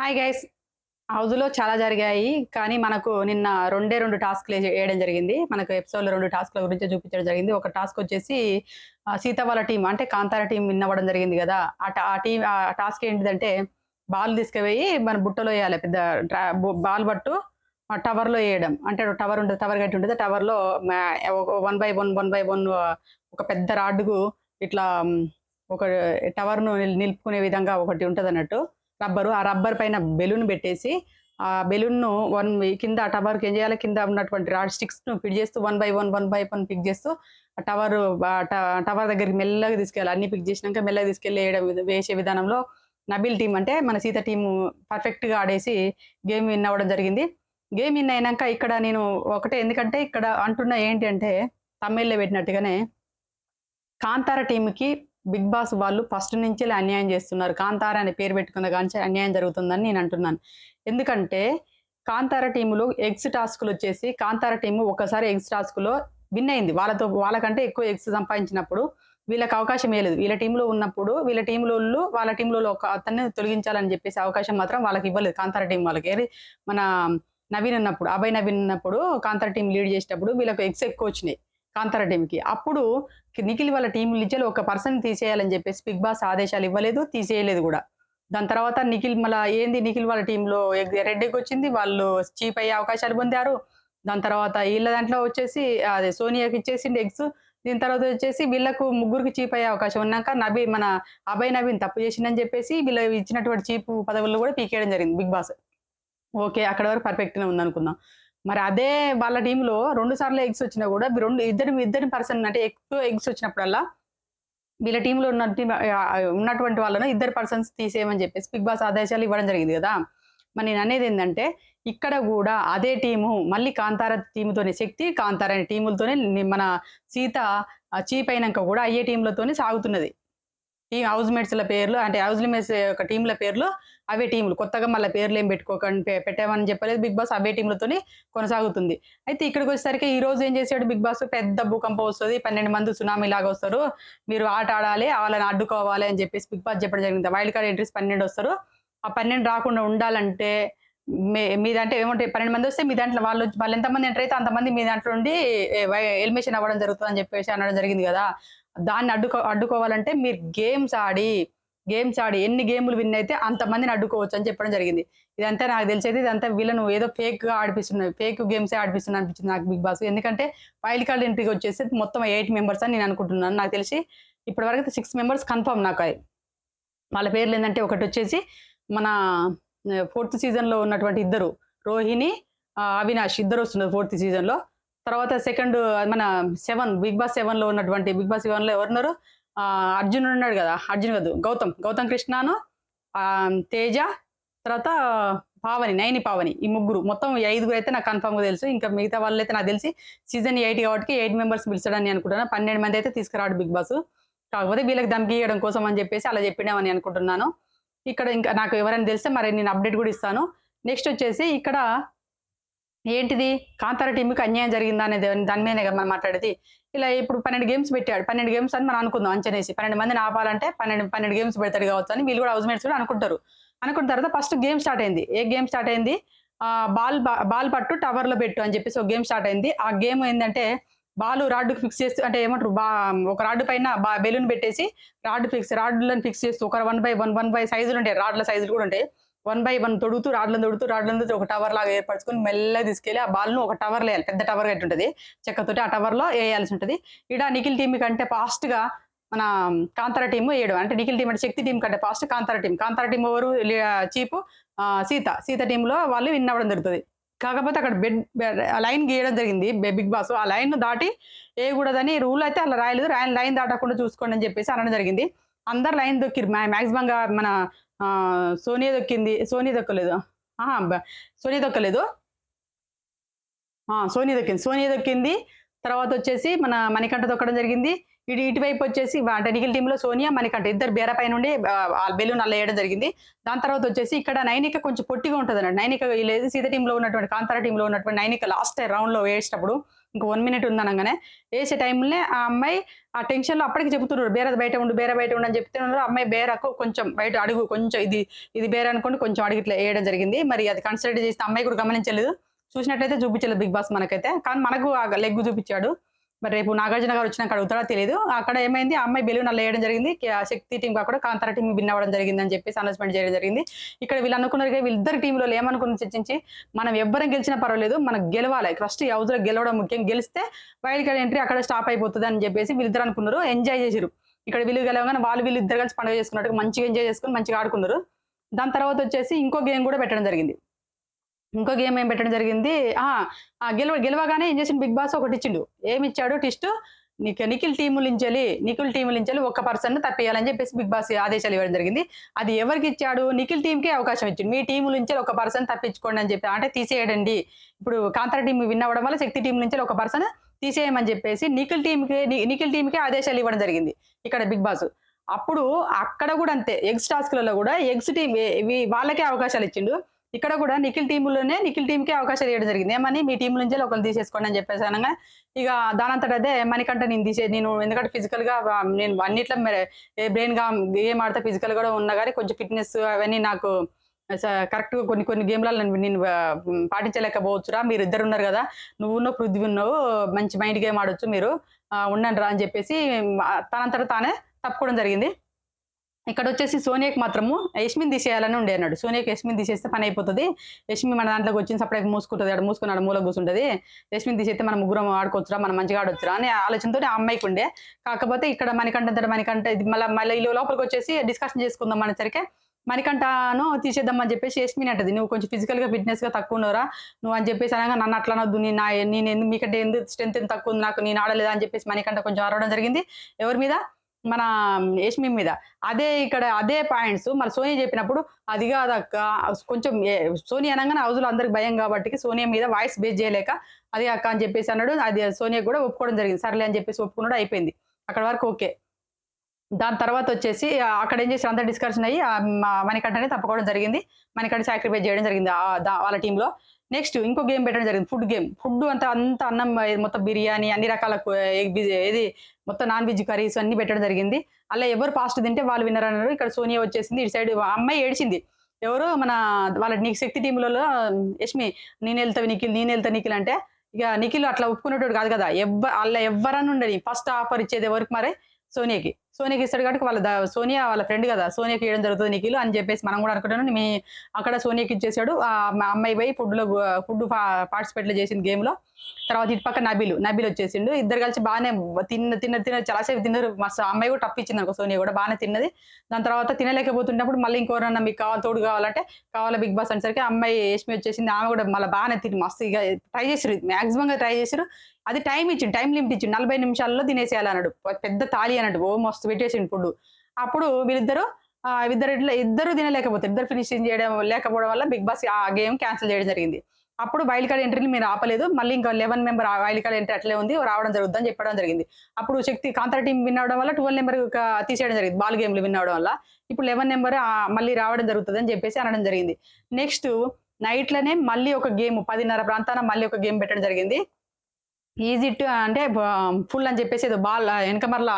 Hi guys. హౌస్‌లో చాలా జరిగాయి. కానీ మనకు నిన్న రెండే 2 టాస్క్‌లు ఏయడం జరిగింది. మనకు ఎపిసోడ్‌లో 2 టాస్క్‌ల గురించే చూపించడం జరిగింది. ఒక టాస్క్ వచ్చేసి సీత వాళ్ళ టీమ్ అంటే కాంతార టీమ్ విన్ అవ్వడం జరిగింది గదా! ఆ టాస్క్ ఏంటిదంటే బాల్ తీసుకుపోయి మన బుట్టలో ఎయాలి. పెద్ద బాల్ పట్టు టవర్‌లో ఎయడం. అంటే టవర్ ఉంటది. టవర్ గట్టి ఉంటది. టవర్‌లో మ్యా ఒక 1/1 ఒక పెద్ద రాడ్‌కు ఇట్లా ఒక టవర్‌ను నిలుపుకునే విధంగా ఒకటి ఉంటదన్నట్టు. రబ్బరు. ఆ రబ్బర్ పైన బెలూన్ బెట్టేసి, ఆ బెలూన్‌ను కింద ఆ టవర్‌కి ఏం జేయాలి, కింద ఉన్నటువంటి రాడ్ స్టిక్స్‌ను ఫిట్ జేస్తూ 1/1 పిక్ జేస్తూ, ఆ టవరు ఆహ్, ట టవర్ దగ్గరికి మెల్లగా తీసుకెళ్ళాలి. అన్నీ పిక్ జేసినంక మెల్లగా తీసుకెళ్ళి వేసే విధానంలో నబీల్ టీమ్ అంటే మన సీత టీము పర్ఫెక్ట్‌గా ఆడేసి గేమ్ విన్ అవ్వడం జరిగింది. గేమ్ విన్ అయినంక ఇక్కడ నేను ఒకటే ఎందుకంటే ఇక్కడ అంటున్న ఏంటి అంటే, తమిళ్‌లో పెట్టినట్టుగానే కాంతార టీమ్‌కి బిగ్ బాస్ వాళ్ళు ఫస్ట్ నుంచెల్లి అన్యాయం జేస్తున్నారు. కాంతార అనే పేరు పెట్టుకున్న కానించి అన్యాయం జరుగుతుందని నేనంటున్నాను. ఎందుకంటే కాంతార టీమ్‌లో ఎగ్స్ టాస్క్‌లొచ్చేసి కాంతార టీమ్ ఒక్కసారి ఎగ్స్ టాస్క్‌లో విన్ అయింది. వాళ్ళకంటే ఎక్కువ ఎగ్స్ సంపాదించినప్పుడు వీళ్ళకి అవకాశం ఇయ్యలేదు. వీళ్ళ టీమ్‌లో ఉన్నప్పుడు వీళ్ళ టీమ్‌లోళ్ళు వాళ్ళ టీమ్‌లో ఒక అతన్ని తొలగించాలని జెప్పేసి అవకాశం మాత్రం వాళ్ళకివ్వలేదు కాంతార టీమ్ వాళ్ళకి. ఏది మన నవీన్ ఉన్నప్పుడు, అభయ్ నవీన్ ఉన్నప్పుడు కాంతార టీమ్ లీడ్ జేసేటప్పుడు వీళ్ళకి ఎగ్స్ ఎక్కువొచ్చినాయి కాంతార టీమ్‌కి. అప్పుడు నిఖిల్ వాళ్ళ టీమ్ నిజంలో ఒక పర్సన్ తీసేయాలని చెప్పేసి బిగ్ బాస్ ఆదేశాలు ఇవ్వలేదు. తీసేయలేదు గూడా. దాని తర్వాత నిఖిల్ నిఖిల్ వాళ్ళ టీమ్‌లో రెడ్ ఎగ్ వచ్చింది. వాళ్ళు చీప్ అయ్యే అవకాశాలు పొందారు. దాని తర్వాత ఈళ్ళ దాంట్లో వచ్చేసి అదే సోనియాకి ఇచ్చేసిండు ఎగ్స్. దీని తర్వాత వచ్చేసి వీళ్ళకు ముగ్గురికి చీప్ అయ్యే అవకాశం ఉన్నాక మన అభయ్ నవీన్ తప్పు చేసిండని చెప్పేసి వీళ్ళు ఇచ్చినటువంటి చీపు పదవుల్లో కూడా పీకేయడం జరిగింది బిగ్ బాస్. ఓకే. అక్కడి వరకు పర్ఫెక్ట్‌నే ఉందనుకుందాం. మరి అదే వాళ్ళ టీమ్‌లో 2 సార్లు ఎగ్స్ వచ్చినా గూడా ఇద్దరి పర్సన్ అంటే ఎక్కువ ఎగ్స్ వచ్చినప్పుడల్లా వీళ్ళ టీమ్‌లో ఉన్నటువంటి వాళ్ళను ఇద్దరు పర్సన్స్ తీసేయమని జెప్పేసి బిగ్ బాస్ ఆదేశాలు ఇవ్వడం జరిగింది గదా! మరి నేననేదేందంటే, ఇక్కడ గూడా అదే టీము మళ్ళీ కాంతార టీమ్‌తోనే శక్తి, కాంతార అనే టీములతోనే మన సీత చీప్ అయినంక గూడా అయ్యే టీమ్‌లతోనే సాగుతున్నది. ఈ హౌస్ మేట్స్‌ల పేర్లు అంటే హౌస్ మేట్స్ యొక్క టీమ్‌ల పేర్లు అవే టీమ్‌లు. కొత్తగా మళ్ళా పేర్లేం పెట్టుకోకండి పెట్టామని చెప్పలేదు బిగ్ బాస్. అవే టీమ్‌లతోని కొనసాగుతుంది. అయితే ఇక్కడికొచ్చేసరికి ఈరోజు ఏం చేసాడు బిగ్ బాస్, పెద్ద భూకంపం వస్తది. 12 మంది సునామీలాగా వస్తారు. మీరు ఆట ఆడాలి. వాళ్ళని అడ్డుకోవాలి అని చెప్పేసి బిగ్ బాస్ చెప్పడం జరిగింది. వైల్డ్ కార్డ్ ఎంట్రీస్ 12 వస్తారు. ఆ 12 రాకుండా ఉండాలంటే మీ దాంట్లో ఏముంటాయి 12 మందొస్తే మీ దాంట్లో వాళ్ళు ఎంతమంది ఎంటర్ అయితే అంతమంది మీ దాంట్లో నుండి ఎలిమినేషన్ అవ్వడం జరుగుతదని చెప్పేసి అనడం జరిగింది గదా! దాన్ని అడ్డుకోవాలంటే మీరు గేమ్స్ ఆడి ఎన్ని గేములు విన్ అయితే అంతమందిని అడ్డుకోవచ్చు అని చెప్పడం జరిగింది. ఇదంతా నాకు తెలిసైతే ఇదంతా వీళ్ళను ఏదో ఫేక్‌గా ఆడిపిస్తున్నారు. ఫేక్ గేమ్సే ఆడిపిస్తున్నారు అనిపించింది నాకు బిగ్ బాస్. ఎందుకంటే వైల్డ్ కార్డ్ ఎంట్రీకి వచ్చేసి మొత్తం 8 మెంబర్స్ అని నేను అనుకుంటున్నాను. నాకు తెలిసి ఇప్పటి వరకైతే 6 మెంబర్స్ కన్ఫర్మ్ నాకయి. వాళ్ళ పేర్లేందంటే ఒకటొచ్చేసి మన ఫోర్త్ సీజన్‌లో ఉన్నటువంటి ఇద్దరు. రోహిణి, అవినాష్ ఇద్దరొస్తున్నారు ఫోర్త్ సీజన్‌లో. తర్వాత సెకండ్ మన 'బిగ్ బాస్ 7'లో ఎవరున్నారు? అర్జున్ ఉన్నాడు గదా! అర్జున్ గాదు. గౌతమ్ కృష్ణను, తేజ, తర్వాత నైని పావని ఈ ముగ్గురు. మొత్తం ఈ ఐదుగురైతే నాకు కన్ఫర్మ్‌గా తెలుసు. ఇంకా మిగతా వాళ్ళైతే నాకు తెలిసి సీజన్ 8 కాబట్టి 8 మెంబర్స్ పిలిచాడని అనుకుంటున్నా. 12 మందైతే తీసుకురాడు బిగ్ బాస్. కాకపోతే వీళ్ళకి ధమ్కియ్యడం కోసం అని జెప్పేసి అలా జెప్పిండేమని అనుకుంటున్నాను. ఇక్కడ ఇంకా నాకు ఎవరైనా తెలిస్తే మరి నేను అప్‌డేట్ గూడా ఇస్తాను. నెక్స్ట్ వచ్చేసి ఇక్కడ ఏంటిది కాంతార టీమ్‌కి అన్యాయం జరిగిందా అనేది దాని మీదనే కదా మనం మాట్లాడేది. ఇలా ఇప్పుడు 12 గేమ్స్ పెట్టాడు. 12 గేమ్స్ అని మనం అనుకుందాం అంచనేసి. 12 మందిని ఆపాలంటే 12 గేమ్స్ పెడతాడు కావచ్చు అని వీళ్ళు కూడా హౌస్ మేట్స్ కూడా అనుకుంటారు. అనుకున్న తర్వాత ఫస్ట్ గేమ్ స్టార్ట్ అయింది. ఏ గేమ్ స్టార్ట్ అయింది? బాల్ పట్టు టవర్‌లో పెట్టు అని చెప్పేసి ఒక గేమ్ స్టార్ట్ అయింది. ఆ గేమ్ ఏందంటే రాడ్‌కి ఫిక్స్ చేస్తూ అంటే ఏమంటారు ఒక రాడ్ పైన బెలూన్ పెట్టేసి రాడ్‌లను ఫిక్స్ చేస్తూ ఒక 1/1 సైజులుంటాయి. రాడ్‌ల సైజులు కూడా ఉంటాయి. 1/1 రాడ్లను తొడుగుతూ ఒక టవర్ లాగా ఏర్పరచుకొని మెల్లగా తీసుకెళ్ళి ఆ బాల్‌ను ఒక టవర్‌లో ఎయాలి. పెద్ద టవర్ కట్టుంటది. చెక్కతోటి ఆ టవర్‌లో ఎయాల్సుంటది. నిఖిల్ టీమ్ కంటే ఫాస్ట్‌గా మన కాంతార టీమ్ ఎయడం. అంటే నిఖిల్ టీమ్ అంటే శక్తి టీమ్ కంటే fast Kantara team. Kantara team ఎవరు చీఫ్ సీత టీమ్‌లో వాళ్ళు విన్ అవ్వడం జరుగుతది. కాకపోతే అక్కడ లైన్ గీయడం జరిగింది బిగ్ బాస్. ఆ లైన్ దాటి ఏయకూడదని రూల్ అయితే అలా రాయలేదు. లైన్ దాటకుండా చూసుకోండి అని చెప్పేసి అనడం జరిగింది. అందరూ లైన్ దొక్కిర్రు. మాక్సిమంగా మన సోనియా దొక్కింది. సోనియా దొక్కలేదు. అహా! సోనియా దొక్కలేదు. సోనియా దొక్కింది. తర్వాతొచ్చేసి మన మణికంఠ దొక్కడం జరిగింది. ఇటువైపొచ్చేసి అంటే నిఖిల్ టీమ్‌లో సోనియా, మణికంఠ ఇద్దరు బేర పైనుండి ఆ బెలూన్ అలా ఎయడం జరిగింది. దాని తర్వాతొచ్చేసి ఇక్కడ నైనిక కొంచెం పొట్టిగా ఉంటదన్నట్టు. నైనిక లేదు సీత టీమ్‌లో ఉన్నటువంటి కాంతార టీమ్‌లో ఉన్నటువంటి నైనిక లాస్ట్ రౌండ్‌లో ఏసేటప్పుడు ఇంక 1 మినిట్ ఉందనంగానే ఏసే టైంలోనే ఆ అమ్మాయి ఆ టెన్షన్‌లో అప్పటికి చెప్తున్నారు. బేర బయట ఉండు, బేర బయట ఉండు అని చెప్తున్నారు. ఆ అమ్మాయి బేరకు కొంచెం బయట అడుగు కొంచెం ఇది బేర అనుకోండి కొంచెం అడుగు ఇట్లా ఏయడం జరిగింది. మరి అది కన్సిడర్ చేసిన అమ్మాయి కూడా గమనించలేదు. చూసినట్లయితే చూపించలేదు బిగ్ బాస్ మనకైతే. కానీ మనకు ఆ లెగ్ చూపించాడు. మరి రేపు నాగార్జున గారు వచ్చినాక అడుగుతాడో తెలీదు. అక్కడ ఏమైంది ఆ అమ్మాయి బెలూన్ అలా ఏయడం జరిగింది. శక్తి టీమ్ కాకుండా కాంతార టీమ్ విన్ అవ్వడం జరిగిందని చెప్పేసి అనౌన్స్‌మెంట్ చేయడం జరిగింది. ఇక్కడ వీళ్ళు అనుకున్నారు వీళ్ళిద్దరు టీమ్‌లోళ్ళు ఏమనుకున్నారు చర్చించి మనం ఎవ్వరం గెలిచినా పర్వాలేదు. మనకు గెలవాలి. ఫస్ట్ ఈ హౌస్‌లో గెలవడం ముఖ్యం. గెలిస్తే వైల్డ్ కార్డ్ ఎంట్రీ అక్కడ స్టాప్ అయిపోతదని చెప్పేసి వీళ్ళిద్దరు అనుకున్నారు. ఎంజాయ్ చేసిర్రు. ఇక్కడ వీళ్ళు గెలవగానే వీళ్ళిద్దరు కలిసి పండుగ చేసుకున్నట్టుగా మంచిగా ఎంజాయ్ చేసుకొని మంచిగా ఆడుకున్నారు. దాని తర్వాత వచ్చేసి ఇంకో గేమ్ కూడా పెట్టడం జరిగింది. ఇంకో గేమ్ ఏం పెట్టడం జరిగింది. ఆ! ఆ గెలవగానే ఏం చేసిండు బిగ్ బాస్ ఒకటిచ్చిండు. ఏమిచ్చాడు ట్విస్ట్ నిఖిల్ టీములించెలి ఒక్క పర్సన్‌ని తప్పియాలని చెప్పేసి బిగ్ బాస్ ఆదేశాలు ఇవ్వడం జరిగింది. అది ఎవరికిచ్చాడు? నిఖిల్ టీమ్‌కే అవకాశం ఇచ్చిండు. మీ టీమ్ నుంచెలి ఒక పర్సన్ తప్పించుకోండి అని చెప్పి. అంటే తీసేయడండి. ఇప్పుడు కాంతార టీమ్ విన్ అవ్వడం వల్ల శక్తి టీమ్ నుంచెలి ఒక పర్సన్ తీసేయమని చెప్పేసి నిఖిల్ టీమ్‌కే ఆదేశాలు ఇవ్వడం జరిగింది. ఇక్కడ బిగ్ బాస్. అప్పుడు అక్కడ గూడా అంతే. ఎగ్స్ టాస్క్‌లలో గూడా ఎగ్స్ టీమ్ వాళ్ళకే అవకాశాలు ఇచ్చిండు. ఇక్కడ కూడా నిఖిల్ టీమ్‌కే అవకాశాలు ఇవ్వడం జరిగింది. ఏమని మీ టీమ్ నుంచెల్లి ఒకళ్ళని తీసేసుకోండి అని చెప్పేసి అనంగా, ఇక దానంతట అదే మణికంఠ నేను ఎందుకంటే ఫిజికల్‌గా నేను అన్నిట్లో బ్రెయిన్‌గా గేమ్ ఆడితే ఫిజికల్ కూడా ఉన్నా గానీ కొంచెం ఫిట్‌నెస్ అవన్నీ నాకు స కరెక్ట్‌గా కొన్ని గేమ్‌లలో నేను పాటించలేకపోవచ్చురా. మీరిద్దరున్నారు గదా! పృథ్వీ ఉన్నావు. మంచి మైండ్ గేమ్ ఆడొచ్చు మీరు. ఉండండిరా అని చెప్పేసి తనంతట తానే తప్పుకోవడం జరిగింది. ఇక్కడొచ్చేసి సోనియాకి మాత్రము యష్మిని తీసేయాలని ఉండే అన్నాడు. సోనియాకి యష్మిని తీసేస్తే పనయిపోతది. యష్మి మన దాంట్లోకి వచ్చింది సపరేట్‌గా మూసుకుంటది. మూసుకొని ఆడ మూలకు కూర్చుంటది. యష్మిని తీసేస్తే మనం ముగ్గురం ఆడుకోవచ్చురా, మనం మంచిగా ఆడొచ్చురా అనే ఆలోచనతోటి ఆ అమ్మాయికుండే. కాకపోతే ఇక్కడ మణికంఠ ఇది మళ్ళా ఈళ్ళు లోపలికొచ్చేసి డిస్కషన్ చేసుకుందాం అనేసరికి మణికంఠను తీసేద్దామని చెప్పేసి యష్మిని అంటది. "నువ్వు కొంచెం ఫిజికల్‌గా, ఫిట్‌నెస్‌గా తక్కువున్నావురా. నువ్వు" అని చెప్పేసి అనంగా నన్ను అట్లా అనొద్దు. మీకంటే స్ట్రెంత్ ఎంత తక్కువుంది నాకు నేను ఆడలేదా అని చెప్పేసి మణికంఠ కొంచెం అరవడం జరిగింది. ఎవరి మీద? మన యష్మి మీద. అదే పాయింట్స్ మరి సోనియా చెప్పినప్పుడు, "అది గాదక్క కొంచెం సోనియా అనంగానే హౌస్‌లో అందరికి భయం గాబట్టికి సోనియా మీద వాయిస్ బేస్ జేయలేక, అదే అక్క అని చెప్పేసి అన్నాడు. అది సోనియాకి గూడా ఒప్పుకోవడం జరిగింది. సర్లే అని చెప్పేసి ఒప్పుకున్నాడు అయిపోయింది. అక్కడి వరకు ఓకే. దాని తర్వాతొచ్చేసి అక్కడేం చేసారు అంతా డిస్కషన్ అయ్యి మణికంఠని తప్పుకోవడం జరిగింది. మణికంఠ సాక్రిఫైస్ చేయడం జరిగింది. వాళ్ళ టీమ్‌లో. నెక్స్ట్ ఇంకో గేమ్ పెట్టడం జరిగింది. Food game. ఫుడ్ అంతా అన్నం మొత్తం బిర్యానీ అన్ని రకాల ఏది మొత్తం నాన్ వెజ్ కర్రీస్ అన్నీ పెట్టడం జరిగింది. అలా ఎవరు ఫాస్ట్ తింటే వాళ్ళు విన్నర్ అన్నారు. ఇక్కడ సోనియా వచ్చేసింది. ఇటు సైడ్ ఆ అమ్మాయి ఏడిచింది. ఎవరు మన వాళ్ళ శక్తి టీమ్‌లలో యష్మి నేనెళ్తా నిఖిల్ అంటే, ఇక నిఖిల్ అట్లా ఒప్పుకునేటోడు కాదు కదా! ఆళ్ళ ఎవ్వరన్నా ఉండని ఫస్ట్ ఆఫర్ ఇచ్చేది ఎవరికి మరి? సోనియాకి. సోనియాకి ఇస్తాడు కాబట్టి సోనియా వాళ్ళ ఫ్రెండ్ గదా! సోనియాకి ఇయ్యడం జరుగుతది నిఖిల్ అని జెప్పేసి మనం గూడా అనుకుంటున్నాం. అక్కడ సోనియాకి ఇచ్చేసాడు. మా అమ్మాయి పోయి ఫుడ్ పార్టిసిపేట్‌లో చేసింది గేమ్‌లో. తర్వాత ఇటు పక్క నబీలొచ్చేసిండు. ఇద్దరు కలిసి బానే తిన్న చాలా సేపు తిన్నారు. మస్తు ఆ అమ్మాయి గూడా టఫ్ సోనియా గూడా బానే తిన్నది. దాని తర్వాత తినలేకపోతున్నప్పుడు మళ్ళీ ఇంకెవరన్నా మీకు తోడు కావాలంటే, కావాలా బిగ్ బాస్ అనేసరికి అమ్మాయి యష్మి వచ్చేసింది. ఆమె గూడా మళ్ళా బానే మస్తు ఇగ ట్రై చేసిర్రు. మాక్సిమంగా ట్రై చేసిర్రు. అది టైమ్ లిమిట్ ఇచ్చిండు. 40 నిమిషాల్లో తినేసేయాలన్నాడు. పెద్ద థాలి అన్నట్టు. మస్తు పెట్టేసిండు ఫుడ్డు. అప్పుడు వీళ్ళిద్దరు ఇద్దరు తినలేకపోతారు. ఇద్దరు ఫినిషింగ్ చేయడం లేకపోవడం వల్ల బిగ్ బాస్ ఆ గేమ్ క్యాన్సెల్ చేయడం జరిగింది. అప్పుడు వైల్డ్ కార్డ్ ఎంట్రీని మీరు ఆపలేదు. మళ్ళీ ఇంకా 11 మెంబర్ వైల్డ్ కార్డ్ ఎంట్రీ అట్లే ఉంది. రావడం జరుగుద్దని చెప్పడం జరిగింది. అప్పుడు కాంతార టీమ్ విన్ అవ్వడం వల్ల 12 నంబర్ తీసేయడం జరిగింది. బాల్ గేమ్‌లు విన్ అవ్వడం వల్ల. ఇప్పుడు 11 నంబర్ మళ్ళీ రావడం జరుగుతదని చెప్పేసి అనడం జరిగింది. నెక్స్ట్ నైట్‌లోనే మళ్ళీ ఒక గేమ్ 10:30 ప్రాంతాన మళ్ళీ ఒక గేమ్ పెట్టడం జరిగింది. ఈజిట్ అంటే ఫుల్ అని చెప్పేసి ఏదో బాల్ ఎనకమరల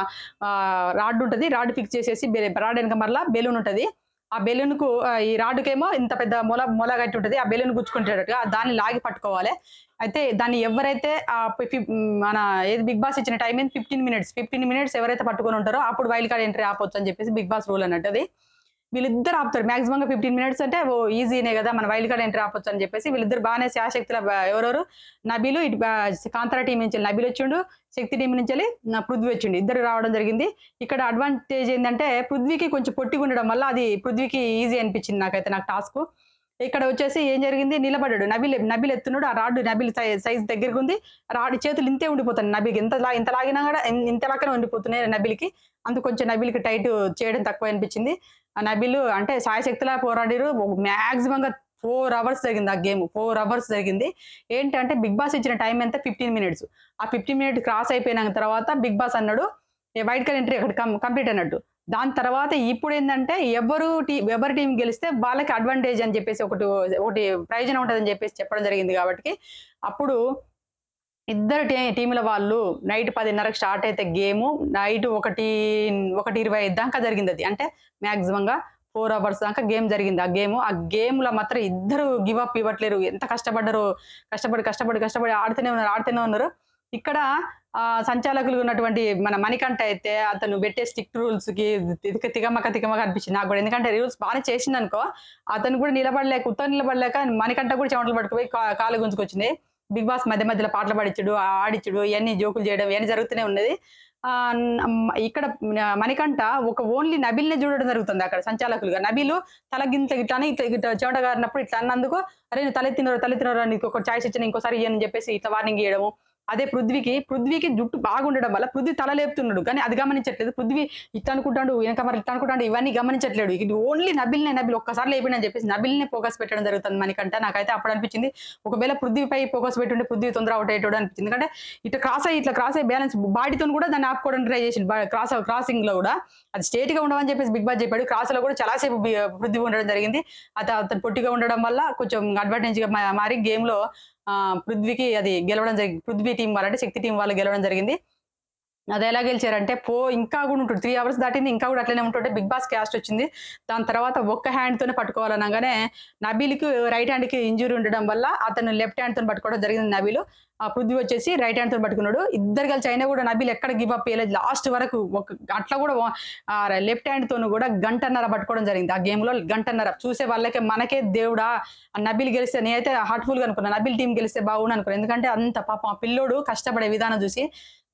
రాడ్ ఉంటది. రాడ్ ఫిక్స్ చేసేసి రాడ్ ఎనకమరల బెలూన్ ఉంటది. ఆ బెలూన్‌కు ఈ రాడ్‌కేమో ఇంత పెద్ద మొల గట్టి ఉంటది. ఆ బెలూన్ గుచ్చుకుంటేటట్టుగా దాన్ని లాగి పట్టుకోవాలి. అయితే దాన్ని ఎవరైతే మన బిగ్ బాస్ ఇచ్చిన టైమ్ ఏంది 15 మినిట్స్. 15 మినిట్స్ ఎవరైతే పట్టుకొని ఉంటారో అప్పుడు వైల్డ్ కార్డ్ ఎంట్రీ ఆపొచ్చు అని చెప్పేసి బిగ్ బాస్ రూల్ అన్నట్టు అది. వీళ్ళిద్దరు ఆపుతారు. మాక్సిమంగా 15 మినిట్స్ అంటే ఈజీనే గదా! మన వైల్డ్ కార్డ్ ఎంట్రీ ఆపొచ్చు అని చెప్పేసి వీళ్ళిద్దరు బానే శాయశక్తులా ఎవరెవరు నబీలు ఇటు కాంతార టీమ్ నుంచి నబీల్ వచ్చిండు. శక్తి టీమ్ నుంచెల్లి పృథ్వీ వచ్చిండు. ఇద్దరు రావడం జరిగింది. ఇక్కడ అడ్వాంటేజ్ ఏందంటే పృథ్వీకి కొంచెం పొట్టిగుండడం వల్ల అది పృథ్వీకి ఈజీ అనిపించింది నాకు టాస్కు. ఇక్కడ వచ్చేసి ఏం జరిగింది నిలబడ్డాడు. నబీల్ ఎత్తున్నాడు. ఆ రాడ్ నబీల్ సైజ్ దగ్గరగుంది. రాడ్ చేతులు ఇంతే ఉండిపోతాయి నబీల్‌కి. ఇంత లాగినా గూడా ఇంత లాక్కనే ఉండిపోతున్నాయి నబీల్‌కి. అందుకు కొంచెం నబీల్‌కి టైట్ చేయడం తక్కువ అనిపించింది. ఆ నబీలు అంటే శాయశక్తులా పోరాడిర్రు. మాక్సిమంగా 4 అవర్స్ జరిగింది ఆ గేమ్. 4 అవర్స్ జరిగింది. ఏంటంటే బిగ్ బాస్ ఇచ్చిన టైమ్ ఎంత 15 మినిట్స్. ఆ 15 మినిట్ క్రాస్ అయిపోయిన తర్వాత బిగ్ బాస్ అన్నాడు వైల్డ్ కార్డ్ ఎంట్రీ అక్కడ కంప్లీట్ అన్నట్టు. దాని తర్వాత ఇప్పుడేందంటే ఎవరి టీమ్ గెలిస్తే వాళ్ళకి అడ్వాంటేజ్ అని చెప్పేసి ఒకటి ప్రయోజనం ఉంటదని చెప్పేసి చెప్పడం జరిగింది కాబట్టి అప్పుడు ఇద్దరు టీముల వాళ్ళు నైట్ 10:30కి స్టార్ట్ అయితే గేము నైట్ 1:25 దాకా జరిగిందది. అంటే మాక్సిమంగా 4 అవర్స్ దాకా గేమ్ జరిగింది. ఆ గేమ్‌లో మాత్రం ఇద్దరు గివ్ అప్ ఇవ్వట్లేరు. ఎంత కష్టపడ్డారో కష్టపడి ఆడుతూనే ఉన్నారు. ఇక్కడ సంచాలకులుగా ఉన్నటువంటి మన మణికంఠ అయితే అతను పెట్టే స్ట్రిక్ట్ రూల్స్‌కి తికమక అనిపించింది నాకు గూడా. ఎందుకంటే రూల్స్ బానే చేసిండనుకో, అతను కూడా ఉత్తగా నిలబడలేక మణికంఠ కూడా చెమటలు పట్టుకుపోయి కాళ్ళు గుంజుకొచ్చినాయి. బిగ్ బాస్ మధ్య మధ్యలో పాటలు పాడిచ్చుడు, ఆడిచ్చుడు ఇయన్నీ జోకులు చేయడం ఇయన్నీ జరుగుతూనే ఉన్నది. ఇక్కడ మణికంఠ ఓన్లీ నబీల్‌నే చూడడం జరుగుతుంది అక్కడ సంచాలకులుగా. నబీలు తల గింత ఇట్లా అని ఇట్లా చెమట గారినప్పుడు ఇట్లా అన్నందుకు, "అరే! నువ్వు తలెత్తినవురా నీకొక చాయిస్ ఇచ్చిన ఇంకోసారి ఇయ్యనని" చెప్పేసి ఇట్లా వార్నింగ్ ఇయ్యడము. అదే పృథ్వీకి జుట్టు బాగుండడం వల్ల పృథ్వీ తల లేపుతున్నాడు. కానీ అది గమనించట్లేదు. పృథ్వీ ఇట్లా అనుకుంటాండు, వెనక మరి ఇట్లా అనుకుంటాండు ఇవన్నీ గమనించట్లేడు. ఇది ఓన్లీ నబీల్ ఒక్కసారి లేపిండని చెప్పేసి నబీల్‌నే ఫోకస్ పెట్టడం జరుగుతుంది మణికంఠ. నాకైతే అప్పుడు అనిపించింది ఒకవేళ పృథ్వీపై ఫోకస్ పెట్టుంటే పృథ్వీ తొందరగా అవుట్ అయ్యేటోడు అనిపించింది. ఎందుకంటే ఇట్లా క్రాస్ అయ్యి బ్యాలెన్స్ బాడీతోని కూడా దాన్ని ఆపుకోవడానికి ట్రై చేసిండు. క్రాసింగ్‌లో కూడా అది స్ట్రెయిట్‌గా ఉండమని చెప్పేసి బిగ్ బాస్ చెప్పాడు. క్రాస్‌లో కూడా చాలా సేపు పృథ్వీ ఉండడం జరిగింది. అతను పొట్టిగా ఉండడం వల్ల కొంచెం అడ్వాంటేజ్‌గా మారి గేమ్‌లో పృథ్వీకి అది గెలవడం జరిగింది. పృథ్వీ టీమ్ వాళ్ళు అంటే శక్తి టీమ్ వాళ్ళు గెలవడం జరిగింది. అదెలా గెలిచారంటే ఇంకా గూడా ఉంటడు. 3 అవర్స్ దాటింది ఇంకా గూడా అట్లనే ఉంటుంటే బిగ్ బాస్ క్యాస్ట్ వచ్చింది. దాని తర్వాత ఒక్క హ్యాండ్‌తోనే పట్టుకోవాలనంగానే నబీల్‌కి రైట్ హ్యాండ్‌కి ఇంజ్యూరీ ఉండడం వల్ల అతను లెఫ్ట్ హ్యాండ్‌తోని పట్టుకోవడం జరిగింది నబీలు. పృథ్వీ వచ్చేసి రైట్ హ్యాండ్‌తోని పట్టుకున్నాడు. ఇద్దరు కలిసి అయినా గూడా నబీల్ ఎక్కడ గివ్ అప్ చేయలేదు. లాస్ట్ వరకు అట్లా గూడా లెఫ్ట్ హ్యాండ్‌తోని గూడా గంటన్నర పట్టుకోవడం జరిగింది. ఆ గేమ్‌లో గంటన్నర. చూసే వాళ్ళకే మనకే దేవుడా! నబీల్ గెలిస్తే నేనైతే హార్ట్‌ఫుల్‌గా అనుకున్నా. నబీల్ టీమ్ గెలిస్తే బాగుండు అనుకున్నా. ఎందుకంటే అంత పాపం ఆ పిల్లోడు కష్టపడే విధానం చూసి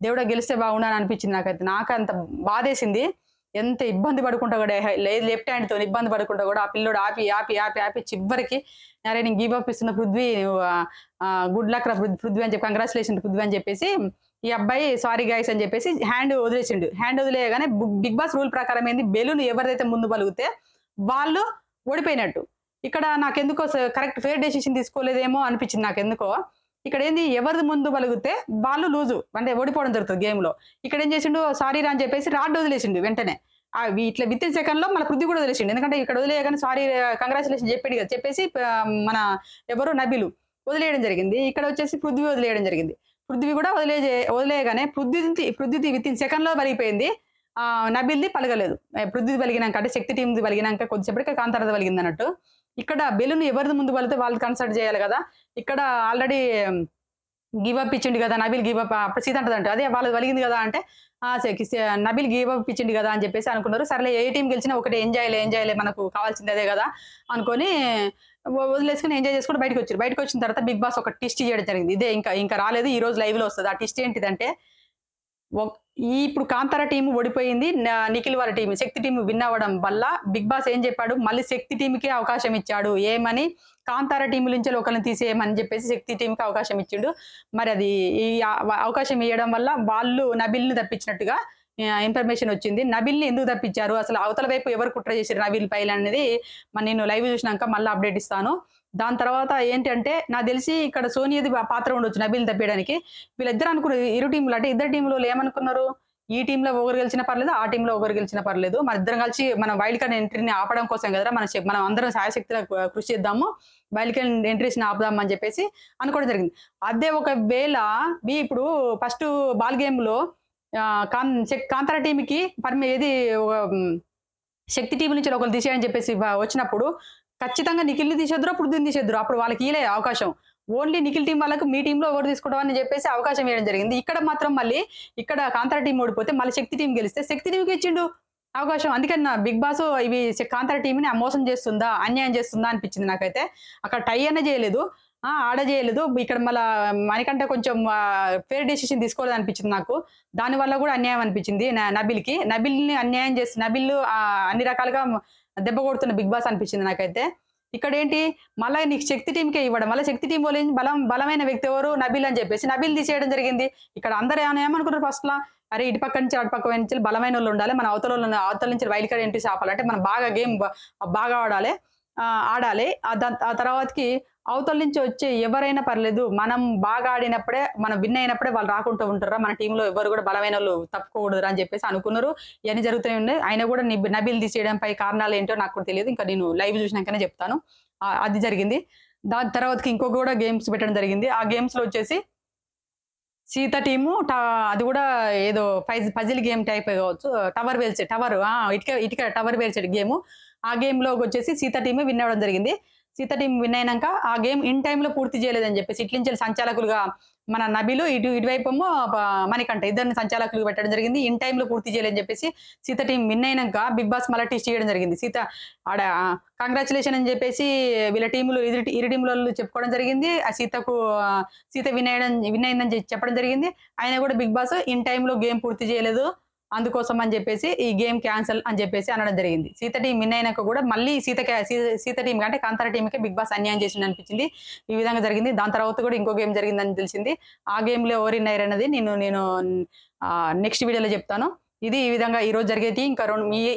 దేవుడా గెలిస్తే బాగుండు అని అనిపించింది నాకైతే. నాకంత బాధేసింది. ఎంత ఇబ్బంది పడుకుంటా గూడా లెఫ్ట్ హ్యాండ్‌తోని ఇబ్బంది పడకుండా గూడా ఆ పిల్లోడు ఆపి చివరికి అరే! నేను గివ్ అప్ ఇస్తున్నా పృథ్వీ నువ్వు గుడ్ లక్ రా పృథ్వీ అని చెప్పి కంగ్రాచ్యులేషన్ పృథ్వీ అని చెప్పేసి ఈ అబ్బాయి సారీ గైస్ అని చెప్పేసి హ్యాండ్ వదిలేసిండు. హ్యాండ్ వదిలేయగానే బిగ్ బాస్ రూల్ ప్రకారం ఏంది బెలూన్ ఎవరిదైతే ముందు పలిగితే వాళ్ళు ఓడిపోయినట్టు. ఇక్కడ నాకెందుకో కరెక్ట్ ఫెయిర్ డెసిషన్ తీసుకోలేదేమో అనిపించింది నాకెందుకో. ఇక్కడేంది ఎవరిది ముందు పలిగితే వాళ్ళు లూజు. అంటే ఓడిపోవడం జరుగుతది గేమ్‌లో. ఇక్కడేం చేసిండు సారీ రా అని చెప్పేసి రాడ్ వదిలేసిండు వెంటనే. ఇట్లా వితిన్ సెకండ్‌లో మన పృథ్వీ కూడా వదిలేసిండు. ఎందుకంటే ఇక్కడ వదిలేయగానే సారీ కంగ్రాచ్యులేషన్ చెప్పిండు కదా! చెప్పేసి మన ఎవరు నబీలు వదిలేయడం జరిగింది. ఇక్కడ వచ్చేసి పృథ్వీ వదిలేయడం జరిగింది. పృథ్వీ కూడా వదిలేయగానే పృథ్వీది వితిన్ సెకండ్‌లో పలిగిపోయింది. నబీల్‌ది పలగలేదు. పృథ్వీది పలిగినాంక అంటే శక్తి టీమ్‌ది పలిగినాంక కొద్దిసేపటికి కాంతారాది పలిగిందన్నట్టు. ఇక్కడ బెలూన్ ఎవరిది ముందు పలిగితే వాళ్ళు కన్సిడర్ చేయాలి కదా! ఇక్కడ ఆల్రెడీ గివ్ అప్ ఇచ్చిండు గదా! నబీల్ గివ్ అప్ అప్పుడు సీత అంటదంట. అదే వాళ్ళది పలిగింది గదా! అంటే నబీల్ గివ్ అప్ ఇచ్చిండు గదా! అని చెప్పేసి అనుకున్నారు. సర్లే ఏ టీమ్ గెలిచినా ఒకటే ఎంజాయ్‌లే మనకు కావాల్సింది అదే గదా! అనుకోని వదిలేసుకొని ఎంజాయ్ చేసుకుంటూ బయటికొచ్చిర్రు. బయటికొచ్చిన తర్వాత బిగ్ బాస్ ఒక ట్విస్ట్ ఇయ్యడం జరిగింది. ఇదే ఇంకా రాలేదు. ఈ రోజు లైవ్‌లో వస్తది. ఆ ట్విస్ట్ ఏంటిదంటే ఒక్ ఇప్పుడు 'కాంతార' టీమ్ ఓడిపోయింది. నిఖిల్ వాళ్ళ టీమ్, శక్తి టీమ్ విన్ అవ్వడం వల్ల బిగ్ బాస్ ఏం చెప్పాడు, మళ్ళీ శక్తి టీమ్‌కే అవకాశం ఇచ్చాడు. ఏమని 'కాంతార' టీమ్ నుంచి ఒకళ్ళని తీసేయమని చెప్పేసి శక్తి టీమ్‌కి అవకాశం ఇచ్చిండు. మరి అది ఈ అవకాశం ఇయ్యడం వల్ల వాళ్ళు నబీల్‌ని తప్పించినట్టుగా ఇన్ఫర్మేషన్ వచ్చింది. నబీల్‌ని ఎందుకు తప్పించారు? అసలు అవతల వైపు ఎవరు కుట్ర చేసిర్రు నబీల్ పైన అనేది నేను లైవ్ చూసినాక మళ్ళా అప్డేట్ ఇస్తాను. దాని తర్వాత ఏంటంటే నాకు తెలిసి ఇక్కడ సోనియాది పాత్ర ఉండొచ్చు నబీల్‌ని తప్పియడానికి. వీళ్ళిద్దరు అనుకున్నారు ఇరు టీమ్‌లు అంటే ఇద్దరు టీమ్‌లోళ్ళు ఏమనుకున్నారు? ఈ టీమ్‌లో ఒకరు గెలిచినా పర్లేదు, ఆ టీమ్‌లో ఒకరు గెలిచినా పర్లేదు. మనిద్దరం కలిసి మన వైల్డ్ కార్డ్ ఎంట్రీని ఆపడం కోసం కదరా! మనం అందరం శాయశక్తులా కృషి చేద్దాము. వైల్డ్ కార్డ్ ఎంట్రీస్‌ని ఆపుదాం అని చెప్పేసి అనుకోవడం జరిగింది. అదే ఒకవేళ ఇప్పుడు ఫస్ట్ బాల్ గేమ్‌లో కాంతార టీమ్‌కి ఏది శక్తి టీమ్ నుంచి ఒకళ్ళు తీసేయని చెప్పేసి వచ్చినప్పుడు ఖచ్చితంగా నిఖిల్‌ని తీసేద్దురో, పృథ్వీని తీసేద్దురో. అప్పుడు వాళ్ళకి ఇయలే అవకాశం. ఓన్లీ నిఖిల్ టీమ్ వాళ్ళకి మీ టీమ్‌లో ఎవరు తీసుకుంటాం అని చెప్పేసి అవకాశం ఇవ్వడం జరిగింది. ఇక్కడ మాత్రం మళ్ళీ ఇక్కడ కాంతార టీమ్ ఓడిపోతే మళ్ళీ శక్తి టీమ్ గెలిస్తే శక్తి టీమ్‌కి ఇచ్చిండు అవకాశం. అందుకని బిగ్ బాస్ ఇవి కాంతార టీమ్‌ని మోసం చేస్తుందా, అన్యాయం చేస్తుందా అనిపించింది నాకైతే. అక్కడ టై అనే చేయలేదు. ఆడ చేయలేదు. ఇక్కడ మళ్ళా మణికంఠ కొంచెం ఫెయిర్ డెసిషన్ తీసుకోలేదనిపించింది నాకు. దానివల్ల కూడా అన్యాయం అనిపించింది నబీల్‌కి. నబీల్‌ని అన్యాయం చేసి నబీల్ అన్ని రకాలుగా దెబ్బ కొడుతున్న బిగ్ బాస్ అనిపించింది నాకైతే. ఇక్కడేంటి మళ్ళా నీకు శక్తి టీమ్‌కే ఇవ్వడం. మళ్ళా శక్తి టీమ్ వోళ్ళేంది బలమైన వ్యక్తి ఎవరు నబీల్ అని చెప్పేసి నబీల్ తీసేయడం జరిగింది. ఇక్కడ అందరూ ఏమనుకున్నారు ఫస్ట్‌ల అరే! ఇటు పక్క నుంచి అటు పక్క నుంచి బలమైనోళ్ళు ఉండాలి. మన అవతల నుంచి వైల్డ్ కార్డ్ ఎంట్రీస్ ఆపాలంటే మనం బాగా గేమ్ బాగా ఆడాలి. ఆడాలి. ఆ తర్వాతకి అవతల నుంచి వచ్చే ఎవరైనా పర్లేదు. మనం బాగా ఆడినప్పుడే, మనం విన్ అయినప్పుడే వాళ్ళు రాకుంటూ ఉంటార్రా. మన టీమ్‌లో ఎవ్వరు గూడా బలమైనోళ్ళు తప్పుకోకూడదురా అని చెప్పేసి అనుకున్నారు. ఇయన్నీ జరుగుతూనే ఉన్నాయి. అయినా గూడా నబీల్ తీసేయడంపై కారణాలేంటో నాకు కూడా తెలీదు. ఇంకా నేను లైవ్ చూసినాకనే చెప్తాను. అది జరిగింది. దాని తర్వాతకి ఇంకో గూడా గేమ్స్ పెట్టడం జరిగింది. ఆ గేమ్స్‌లో వచ్చేసి సీత టీము అది గూడా ఏదో పజిల్ గేమ్ టైపే గావచ్చు. ఇటుక టవర్ పేల్చేటి గేము. ఆ గేమ్‌లోకొచ్చేసి సీత టీమే విన్ అవ్వడం జరిగింది. సీత టీమ్ విన్ అయినంక ఆ గేమ్ ఇన్ టైమ్‌లో పూర్తి జేయలేదని జెప్పేసి ఇట్లించెల్లి సంచాలకులుగా మన నబీలు, ఇటువైపేమో మణికంఠ ఇద్దరిని సంచాలకులుగా పెట్టడం జరిగింది. ఇన్ టైమ్‌లో పూర్తి జేయలేదని జెప్పేసి సీత టీమ్ విన్ అయినంక బిగ్ బాస్ మళ్ళా ట్విస్ట్ చేయడం జరిగింది. ఆడ కంగ్రాచ్యులేషన్ అని జెప్పేసి వీళ్ళ టీములు ఇరు టీములోళ్ళు చెప్పుకోవడం జరిగింది. సీత విన్ అయిందని చెప్పడం జరిగింది. అయినా గూడా బిగ్ బాస్ ఇన్ టైమ్‌లో గేమ్ పూర్తి జేయలేదు. అందుకోసం అని జెప్పేసి ఈ గేమ్ క్యాన్సెల్ అని జెప్పేసి అనడం జరిగింది. సీత టీమ్ విన్ అయినంక గూడా మళ్ళీ సీత టీమ్‌కి అంటే కాంతార టీమ్‌కే బిగ్ బాస్ అన్యాయం చేసిండనిపించింది. ఈ విధంగా జరిగింది. దాని తర్వాత గూడా ఇంకో గేమ్ జరిగిందని తెలిసింది. ఆ గేమ్‌లో ఎవరు విన్ అయ్యారన్నది నేను నేను నెక్స్ట్ వీడియోలో జెప్తాను. ఇది ఈ విధంగా ఈరోజు జరిగేటి ఇంకా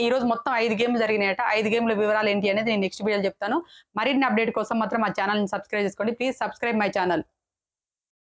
ఈరోజు మొత్తం 5 గేమ్‌లు జరిగినాయట. 5 గేమ్‌ల వివరాలు ఏంటి అనేది నేను నెక్స్ట్ వీడియోలో జెప్తాను. మరిన్ని అప్డేట్ కోసం మాత్రం మా ఛానెల్‌ని సబ్స్క్రైబ్ చేసుకోండి. Please subscribe my channel.